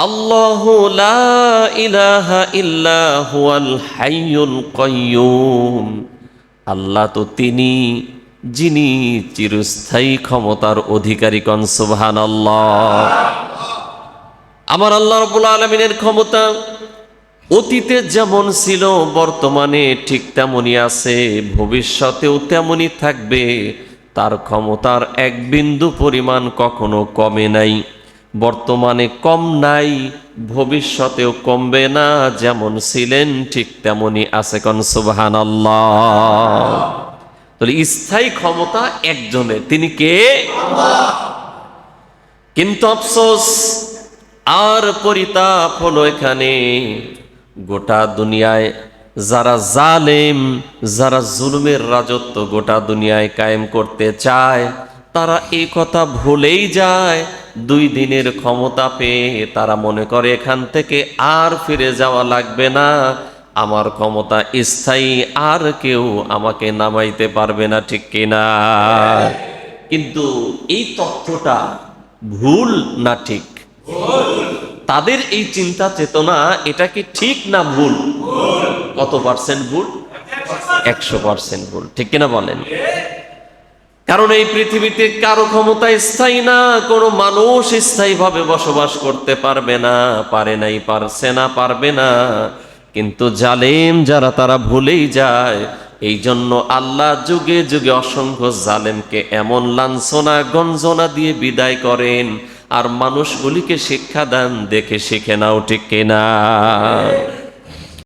আল্লাহু লা ইলাহা ইল্লা হুয়াল হাইয়ুল কাইয়্যুম। আল্লাহ তো তিনি যিনি চিরস্থায়ী ক্ষমতার অধিকারী। কোন সুবহানাল্লাহ। আমার আল্লাহ রাব্বুল আলামিনের ক্ষমতা অতীতে যেমন ছিল বর্তমানে ঠিক তেমনই আছে, ভবিষ্যতেও তেমনই থাকবে। তার ক্ষমতার এক বিন্দু পরিমাণ কখনো কমে নাই, বর্তমানে কম নাই, ভবিষ্যতেও কমবে না। যেমন ছিলেন ঠিক তেমনই আছে। কোন সুবহানাল্লাহ। তাহলে স্থায়ী ক্ষমতা একজনের, তিনি কে? কিন্তু আফসোস আর পরিতাপ হলো এখানে, গোটা দুনিয়ায় যারা জালেম, যারা জুলুমের রাজত্ব গোটা দুনিয়ায় কায়েম করতে চায়, তারা এই কথা ভুলেই যায়। 2 দিনের ক্ষমতা পেয়ে তারা মনে করে এখান থেকে আর ফিরে যাওয়া লাগবে না, আমার ক্ষমতা স্থায়ী, আর কেউ আমাকে নামাইতে পারবে না। ঠিক কিনা? কিন্তু এই তথ্যটা ভুল না ঠিক? তাদের এই চিন্তা চেতনা, এটা কি ঠিক না ভুল? কত পার্সেন্ট ভুল? 100% ভুল। ঠিক কিনা বলেন? কারণ এই পৃথিবীতে কারো ক্ষমতা স্থায়ী না, কোনো মানুষ স্থায়ীভাবে বসবাস করতে পারবে না, পারে নাই, পারছে না, পারবে না। কিন্তু জালেম যারা, তারা ভুলেই যায়। এই জন্য আল্লাহ যুগে যুগে অসংখ্য জালেমকে এমন লাঞ্ছনা গঞ্জনা দিয়ে বিদায় করেন, আর মানুষগুলিকে শিক্ষা দেন, দেখে শিখে নাও। ঠিক কিনা?